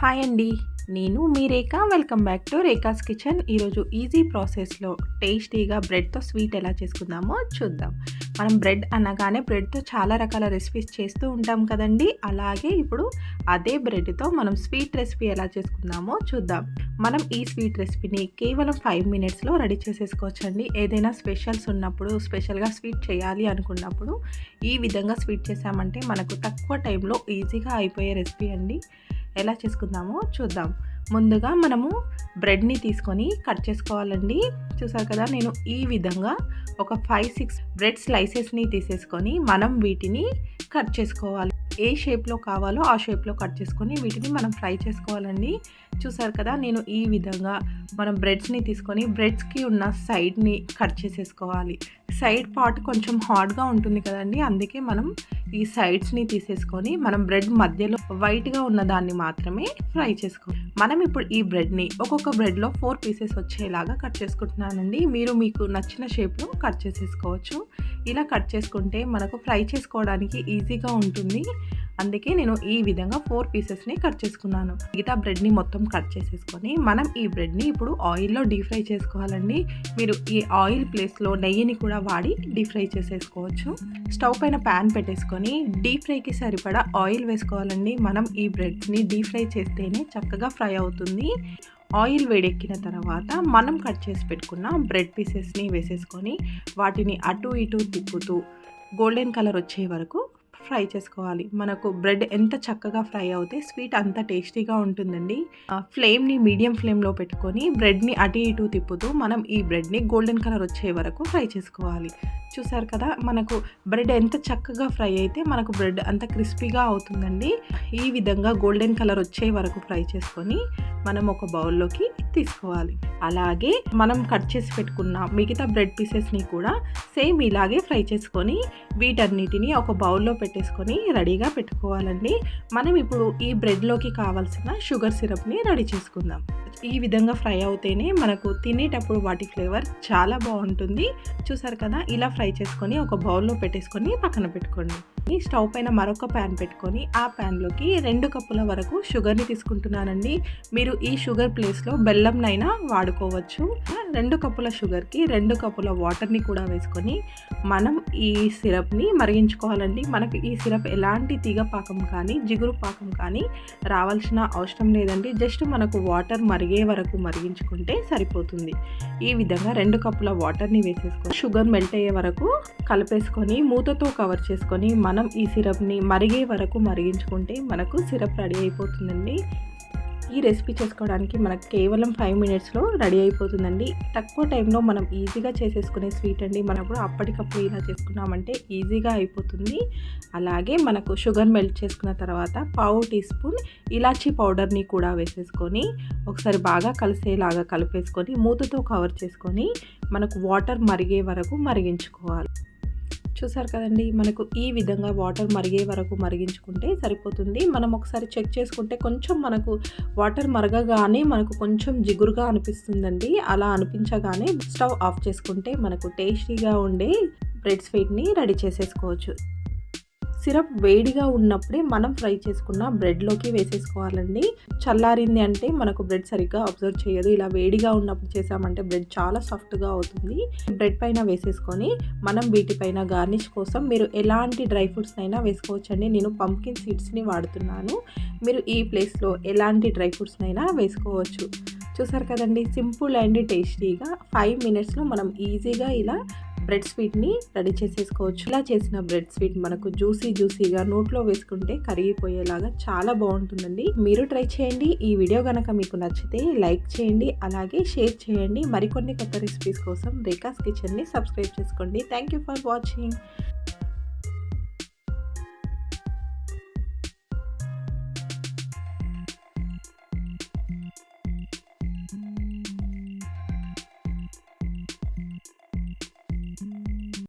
Hi అండి. నేను మీ Rekha. Welcome back to Rekha's kitchen. ఈరోజు ఈజీ ప్రాసెస్లో టేస్టీగా బ్రెడ్తో స్వీట్ ఎలా చేసుకుందామో చూద్దాం. మనం బ్రెడ్ అనగానే బ్రెడ్తో చాలా రకాల రెసిపీస్ చేస్తూ ఉంటాం కదండి. అలాగే ఇప్పుడు అదే బ్రెడ్తో మనం స్వీట్ రెసిపీ ఎలా చేసుకుందామో చూద్దాం. మనం ఈ స్వీట్ రెసిపీని కేవలం 5 మినిట్స్లో రెడీ చేసేసుకోవచ్చండి. ఏదైనా స్పెషల్స్ ఉన్నప్పుడు, స్పెషల్గా స్వీట్ చేయాలి అనుకున్నప్పుడు ఈ విధంగా స్వీట్ చేసామంటే మనకు తక్కువ టైంలో ఈజీగా అయిపోయే రెసిపీ అండి. ఎలా చేసుకుందామో చూద్దాం. ముందుగా మనము బ్రెడ్ని తీసుకొని కట్ చేసుకోవాలండి. చూసారు కదా, నేను ఈ విధంగా ఒక 5-6 బ్రెడ్ స్లైసెస్ని తీసేసుకొని మనం వీటిని కట్ చేసుకోవాలి. ఏ షేప్లో కావాలో ఆ షేప్లో కట్ చేసుకొని వీటిని మనం ఫ్రై చేసుకోవాలండి. చూసారు కదా, నేను ఈ విధంగా మనం బ్రెడ్స్ని తీసుకొని బ్రెడ్స్కి ఉన్న సైడ్ని కట్ చేసేసుకోవాలి. సైడ్ పార్ట్ కొంచెం హార్డ్గా ఉంటుంది కదండి, అందుకే మనం ఈ సైడ్స్ని తీసేసుకొని మనం బ్రెడ్ మధ్యలో వైట్గా ఉన్న దాన్ని మాత్రమే ఫ్రై చేసుకోవాలి. మనం ఇప్పుడు ఈ బ్రెడ్ని ఒక్కొక్క బ్రెడ్లో 4 పీసెస్ వచ్చేలాగా కట్ చేసుకుంటున్నానండి. మీరు మీకు నచ్చిన షేప్లో కట్ చేసేసుకోవచ్చు. ఇలా కట్ చేసుకుంటే మనకు ఫ్రై చేసుకోవడానికి ఈజీగా ఉంటుంది. అందుకే నేను ఈ విధంగా 4 పీసెస్ని కట్ చేసుకున్నాను. మిగతా బ్రెడ్ని మొత్తం కట్ చేసేసుకొని మనం ఈ బ్రెడ్ని ఇప్పుడు ఆయిల్లో డీప్ ఫ్రై చేసుకోవాలండి. మీరు ఈ ఆయిల్ ప్లేస్లో నెయ్యిని కూడా వాడి డీప్ ఫ్రై చేసేసుకోవచ్చు. స్టవ్ పైన ప్యాన్ పెట్టేసుకొని డీప్ ఫ్రైకి సరిపడా ఆయిల్ వేసుకోవాలండి. మనం ఈ బ్రెడ్స్ని డీప్ ఫ్రై చేస్తేనే చక్కగా ఫ్రై అవుతుంది. ఆయిల్ వేడెక్కిన తర్వాత మనం కట్ చేసి పెట్టుకున్న బ్రెడ్ పీసెస్ని వేసేసుకొని వాటిని అటు ఇటు తిప్పుతూ గోల్డెన్ కలర్ వచ్చే వరకు ఫ్రై చేసుకోవాలి. మనకు బ్రెడ్ ఎంత చక్కగా ఫ్రై అవుతే స్వీట్ అంత టేస్టీగా ఉంటుందండి. ఫ్లేమ్ని మీడియం ఫ్లేమ్లో పెట్టుకొని బ్రెడ్ని అటు ఇటు తిప్పుతూ మనం ఈ బ్రెడ్ని గోల్డెన్ కలర్ వచ్చే వరకు ఫ్రై చేసుకోవాలి. చూసారు కదా, మనకు బ్రెడ్ ఎంత చక్కగా ఫ్రై అయితే మనకు బ్రెడ్ అంత క్రిస్పీగా అవుతుందండి. ఈ విధంగా గోల్డెన్ కలర్ వచ్చే వరకు ఫ్రై చేసుకొని మనం ఒక బౌల్లోకి తీసుకోవాలి. అలాగే మనం కట్ చేసి పెట్టుకున్న మిగతా బ్రెడ్ పీసెస్ని కూడా సేమ్ ఇలాగే ఫ్రై చేసుకొని వీటన్నిటిని ఒక బౌల్లో పెట్టేసుకొని రెడీగా పెట్టుకోవాలండి. మనం ఇప్పుడు ఈ బ్రెడ్లోకి కావాల్సిన షుగర్ సిరప్ని రెడీ చేసుకుందాం. ఈ విధంగా ఫ్రై అవుతేనే మనకు తినేటప్పుడు వాటి ఫ్లేవర్ చాలా బాగుంటుంది. చూసారు కదా, ఇలా ఫ్రై చేసుకొని ఒక బౌల్లో పెట్టేసుకొని పక్కన పెట్టుకోండి. స్టవ్ పైన మరొక ప్యాన్ పెట్టుకొని ఆ ప్యాన్లోకి 2 కప్పుల వరకు షుగర్ని తీసుకుంటున్నానండి. మీరు ఈ షుగర్ ప్లేస్లో బెల్లంనైనా వాడుకోవచ్చు. 2 కప్పుల షుగర్కి 2 కప్పుల వాటర్ని కూడా వేసుకొని మనం ఈ సిరప్ని మరిగించుకోవాలండి. మనకు ఈ సిరప్ ఎలాంటి తీగ పాకం కానీ జిగురు పాకం కానీ రావాల్సిన అవసరం లేదండి. జస్ట్ మనకు వాటర్ మరిగే వరకు మరిగించుకుంటే సరిపోతుంది. ఈ విధంగా 2 కప్పుల వాటర్ని వేసేసుకొని షుగర్ మెల్ట్ అయ్యే వరకు కలిపేసుకొని మూతతో కవర్ చేసుకొని మనం ఈ సిరప్ని మరిగే వరకు మరిగించుకుంటే మనకు సిరప్ రెడీ అయిపోతుందండి. ఈ రెసిపీ చేసుకోవడానికి మనకు కేవలం 5 మినిట్స్లో రెడీ అయిపోతుందండి. తక్కువ టైంలో మనం ఈజీగా చేసేసుకునే స్వీట్ అండి. మనప్పుడు అప్పటికప్పుడు ఇలా చేసుకున్నామంటే ఈజీగా అయిపోతుంది. అలాగే మనకు షుగర్ మెల్ట్ చేసుకున్న తర్వాత 1/2 టీ స్పూన్ ఇలాచీ పౌడర్ని కూడా వేసేసుకొని ఒకసారి బాగా కలిసేలాగా కలిపేసుకొని మూతతో కవర్ చేసుకొని మనకు వాటర్ మరిగే వరకు మరిగించుకోవాలి. చూసారు కదండి, మనకు ఈ విధంగా వాటర్ మరిగే వరకు మరిగించుకుంటే సరిపోతుంది. మనం ఒకసారి చెక్ చేసుకుంటే కొంచెం మనకు వాటర్ మరగగానే మనకు కొంచెం జిగురుగా అనిపిస్తుందండి. అలా అనిపించగానే స్టవ్ ఆఫ్ చేసుకుంటే మనకు టేస్టీగా ఉండే బ్రెడ్ స్వీట్ని రెడీ చేసేసుకోవచ్చు. సిరప్ వేడిగా ఉన్నప్పుడే మనం ఫ్రై చేసుకున్న బ్రెడ్లోకి వేసేసుకోవాలండి. చల్లారింది అంటే మనకు బ్రెడ్ సరిగ్గా అబ్జర్వ్ చేయదు. ఇలా వేడిగా ఉన్నప్పుడు చేసామంటే బ్రెడ్ చాలా సాఫ్ట్గా అవుతుంది. బ్రెడ్ పైన వేసేసుకొని మనం వీటిపైన గార్నిష్ కోసం మీరు ఎలాంటి డ్రై ఫ్రూట్స్ అయినా వేసుకోవచ్చండి. నేను పంప్కిన్ సీడ్స్ని వాడుతున్నాను. మీరు ఈ ప్లేస్లో ఎలాంటి డ్రై ఫ్రూట్స్ అయినా వేసుకోవచ్చు. చూసారు కదండి, సింపుల్ అండ్ టేస్టీగా 5 మినిట్స్లో మనం ఈజీగా ఇలా బ్రెడ్ స్వీట్ని రెడీ చేసేసుకోవచ్చు. ఇలా చేసిన బ్రెడ్ స్వీట్ మనకు జ్యూసీగా నోట్లో వేసుకుంటే కరిగిపోయేలాగా చాలా బాగుంటుందండి. మీరు ట్రై చేయండి. ఈ వీడియో కనుక మీకు నచ్చితే లైక్ చేయండి, అలాగే షేర్ చేయండి. మరికొన్ని కొత్త రెసిపీస్ కోసం రేఖాస్ కిచెన్ని సబ్స్క్రైబ్ చేసుకోండి. Thank you for watching.